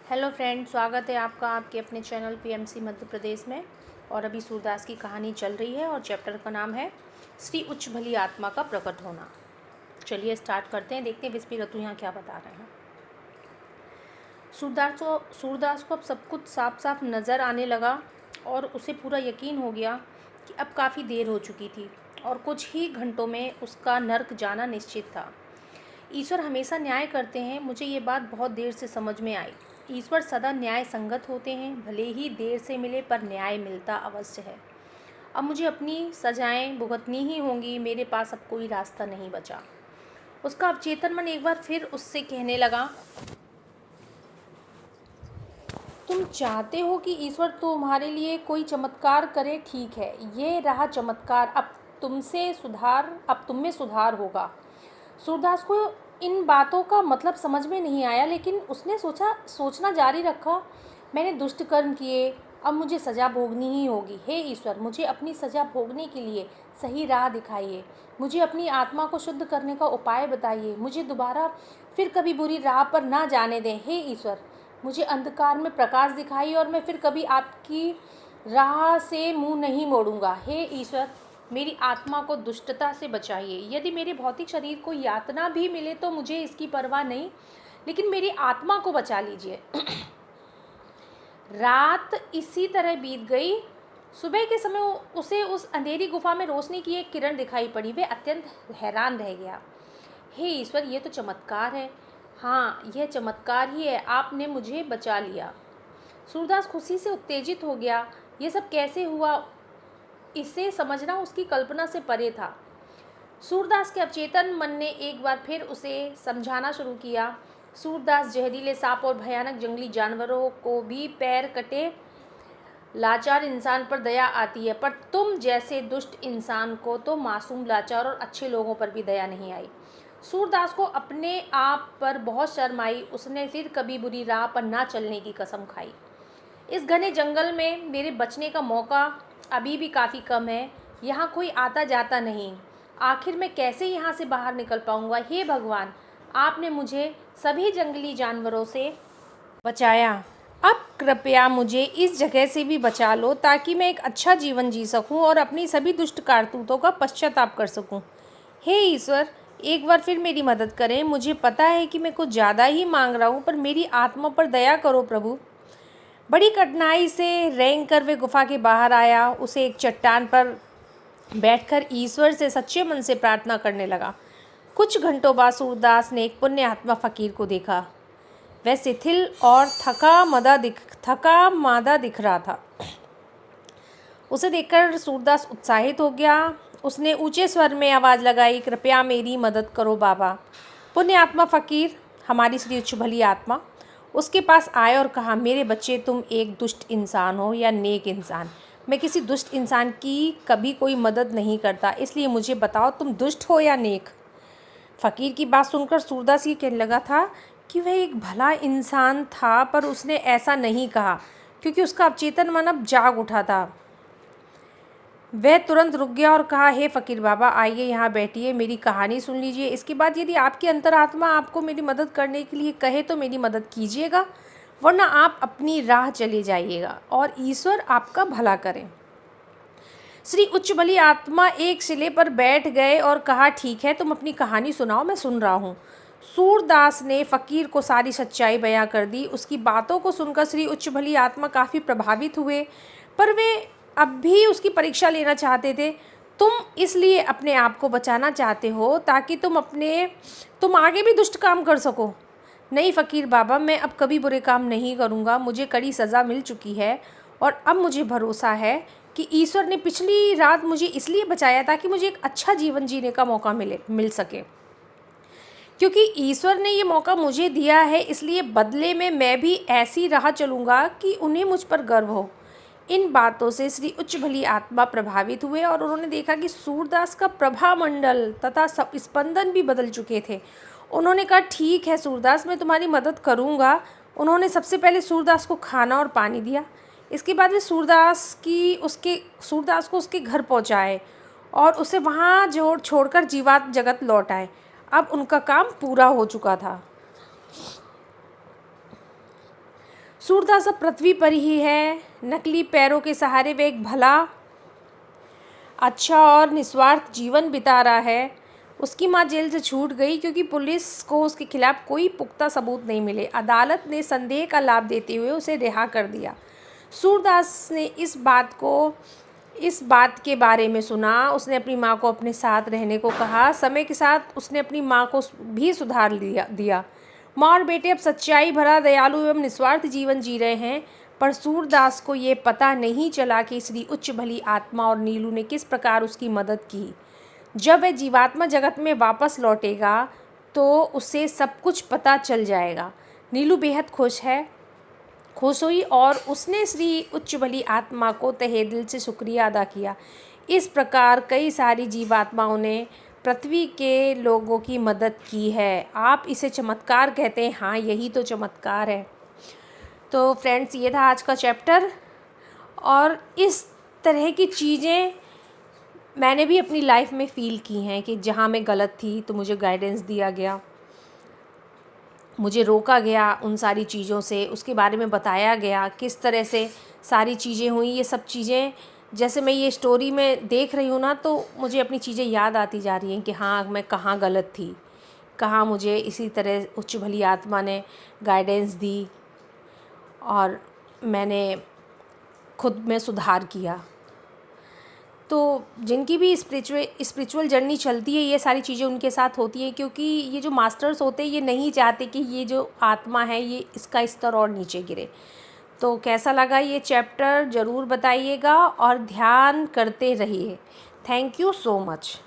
Hello friend, स्वागत है आपका आपके अपने चैनल पीएमसी मध्य प्रदेश में। और अभी सूरदास की कहानी चल रही है और चैप्टर का नाम है श्री उच्च भली आत्मा का प्रकट होना। चलिए स्टार्ट करते हैं, देखते हैं विस्पी ऋतु यहाँ क्या बता रहे हैं। सूरदास को अब सब कुछ साफ साफ नज़र आने लगा और उसे पूरा यकीन हो गया कि अब काफ़ी देर हो चुकी थी और कुछ ही घंटों में उसका नर्क जाना निश्चित था। ईश्वर हमेशा न्याय करते हैं, मुझे ये बात बहुत देर से समझ में आई। ईश्वर सदा न्याय संगत होते हैं, भले ही देर से मिले पर न्याय मिलता अवश्य है। अब मुझे अपनी सजाएं भुगतनी ही होंगी, मेरे पास अब कोई रास्ता नहीं बचा। उसका अवचेतन मन एक बार फिर उससे कहने लगा, तुम चाहते हो कि ईश्वर तुम्हारे लिए कोई चमत्कार करे, ठीक है, ये रहा चमत्कार। अब तुम में सुधार होगा। सूरदास को इन बातों का मतलब समझ में नहीं आया, लेकिन उसने सोचना जारी रखा। मैंने दुष्ट कर्म किए, अब मुझे सज़ा भोगनी ही होगी। हे ईश्वर, मुझे अपनी सज़ा भोगने के लिए सही राह दिखाइए। मुझे अपनी आत्मा को शुद्ध करने का उपाय बताइए। मुझे दोबारा फिर कभी बुरी राह पर ना जाने दें। हे ईश्वर, मुझे अंधकार में प्रकाश दिखाइए और मैं फिर कभी आपकी राह से मुँह नहीं मोड़ूंगा। हे ईश्वर, मेरी आत्मा को दुष्टता से बचाइए। यदि मेरे भौतिक शरीर को यातना भी मिले तो मुझे इसकी परवाह नहीं, लेकिन मेरी आत्मा को बचा लीजिए। रात इसी तरह बीत गई। सुबह के समय उसे उस अंधेरी गुफा में रोशनी की एक किरण दिखाई पड़ी। वह अत्यंत हैरान रह गया। हे ईश्वर, ये तो चमत्कार है। हाँ, यह चमत्कार ही है, आपने मुझे बचा लिया। सूरदास खुशी से उत्तेजित हो गया। ये सब कैसे हुआ, इसे समझना उसकी कल्पना से परे था। सूरदास के अवचेतन मन ने एक बार फिर उसे समझाना शुरू किया। सूरदास, जहरीले सांप और भयानक जंगली जानवरों को भी पैर कटे लाचार इंसान पर दया आती है, पर तुम जैसे दुष्ट इंसान को तो मासूम, लाचार और अच्छे लोगों पर भी दया नहीं आई। सूरदास को अपने आप पर बहुत शर्म आई। उसने फिर कभी बुरी राह पर ना चलने की कसम खाई। इस घने जंगल में मेरे बचने का मौका अभी भी काफ़ी कम है। यहाँ कोई आता जाता नहीं। आखिर मैं कैसे यहाँ से बाहर निकल पाऊँगा। हे भगवान, आपने मुझे सभी जंगली जानवरों से बचाया, अब कृपया मुझे इस जगह से भी बचा लो, ताकि मैं एक अच्छा जीवन जी सकूं और अपनी सभी दुष्ट कारतूतों का पश्चाताप कर सकूं। हे ईश्वर, एक बार फिर मेरी मदद करें। मुझे पता है कि मैं कुछ ज़्यादा ही मांग रहा हूँ, पर मेरी आत्मा पर दया करो प्रभु। बड़ी कठिनाई से रेंग कर वे गुफा के बाहर आया। उसे एक चट्टान पर बैठकर ईश्वर से सच्चे मन से प्रार्थना करने लगा। कुछ घंटों बाद सूरदास ने एक पुण्य आत्मा फकीर को देखा। वह शिथिल और थका मादा दिख रहा था। उसे देखकर सूरदास उत्साहित हो गया। उसने ऊंचे स्वर में आवाज़ लगाई, कृपया मेरी मदद करो बाबा। पुण्य आत्मा फकीर, हमारी श्री उच्च भली आत्मा, उसके पास आए और कहा, मेरे बच्चे, तुम एक दुष्ट इंसान हो या नेक इंसान। मैं किसी दुष्ट इंसान की कभी कोई मदद नहीं करता, इसलिए मुझे बताओ, तुम दुष्ट हो या नेक। फ़कीर की बात सुनकर सूरदास ये कहने लगा था कि वह एक भला इंसान था, पर उसने ऐसा नहीं कहा क्योंकि उसका अवचेतन मन अब जाग उठा था। वह तुरंत रुक गया और कहा, हे फ़कीर बाबा, आइए यहाँ बैठिए, मेरी कहानी सुन लीजिए। इसके बाद यदि आपकी अंतरात्मा आपको मेरी मदद करने के लिए कहे तो मेरी मदद कीजिएगा, वरना आप अपनी राह चले जाइएगा और ईश्वर आपका भला करें। श्री उच्च भली आत्मा एक शिले पर बैठ गए और कहा, ठीक है, तुम अपनी कहानी सुनाओ, मैं सुन रहा हूँ। सूरदास ने फ़कीर को सारी सच्चाई बयां कर दी। उसकी बातों को सुनकर श्री उच्च भली आत्मा काफ़ी प्रभावित हुए, पर वे अब भी उसकी परीक्षा लेना चाहते थे। तुम इसलिए अपने आप को बचाना चाहते हो ताकि तुम आगे भी दुष्ट काम कर सको। नहीं फ़कीर बाबा, मैं अब कभी बुरे काम नहीं करूँगा। मुझे कड़ी सज़ा मिल चुकी है और अब मुझे भरोसा है कि ईश्वर ने पिछली रात मुझे इसलिए बचाया ताकि मुझे एक अच्छा जीवन जीने का मौका मिल सके। क्योंकि ईश्वर ने ये मौका मुझे दिया है, इसलिए बदले में मैं भी ऐसी राह चलूँगा कि उन्हें मुझ पर गर्व हो। इन बातों से श्री उच्च भली आत्मा प्रभावित हुए और उन्होंने देखा कि सूरदास का प्रभामंडल तथा स्पंदन भी बदल चुके थे। उन्होंने कहा, ठीक है सूरदास, मैं तुम्हारी मदद करूँगा। उन्होंने सबसे पहले सूरदास को खाना और पानी दिया। इसके बाद वे सूरदास को उसके घर पहुँचाए और उसे वहाँ छोड़कर जीवात्म जगत लौट आए। अब उनका काम पूरा हो चुका था। सूरदास अब पृथ्वी पर ही है, नकली पैरों के सहारे वे एक भला, अच्छा और निस्वार्थ जीवन बिता रहा है। उसकी मां जेल से छूट गई क्योंकि पुलिस को उसके खिलाफ कोई पुख्ता सबूत नहीं मिले। अदालत ने संदेह का लाभ देते हुए उसे रिहा कर दिया। सूरदास ने इस बात के बारे में सुना। उसने अपनी माँ को अपने साथ रहने को कहा। समय के साथ उसने अपनी माँ को भी सुधार दिया। माँ और बेटे अब सच्चाई भरा, दयालु एवं निस्वार्थ जीवन जी रहे हैं। पर सूरदास को ये पता नहीं चला कि श्री उच्च भली आत्मा और नीलू ने किस प्रकार उसकी मदद की। जब वह जीवात्मा जगत में वापस लौटेगा तो उसे सब कुछ पता चल जाएगा। नीलू बेहद खुश हुई और उसने श्री उच्च भली आत्मा को तहे दिल से शुक्रिया अदा किया। इस प्रकार कई सारी जीवात्माओं ने पृथ्वी के लोगों की मदद की है। आप इसे चमत्कार कहते हैं। हाँ, यही तो चमत्कार है। तो फ्रेंड्स, ये था आज का चैप्टर। और इस तरह की चीज़ें मैंने भी अपनी लाइफ में फ़ील की हैं कि जहाँ मैं गलत थी तो मुझे गाइडेंस दिया गया, मुझे रोका गया उन सारी चीज़ों से, उसके बारे में बताया गया किस तरह से सारी चीज़ें हुई। ये सब चीज़ें जैसे मैं ये स्टोरी में देख रही हूँ ना, तो मुझे अपनी चीज़ें याद आती जा रही हैं कि हाँ, मैं कहाँ गलत थी, कहाँ मुझे इसी तरह उच्च भली आत्मा ने गाइडेंस दी और मैंने खुद में सुधार किया। तो जिनकी भी स्पिरिचुअल जर्नी चलती है, ये सारी चीज़ें उनके साथ होती है, क्योंकि ये जो मास्टर्स होते हैं ये नहीं चाहते कि ये जो आत्मा है ये इसका स्तर और नीचे गिरे। तो कैसा लगा ये चैप्टर ज़रूर बताइएगा और ध्यान करते रहिए। Thank you so much.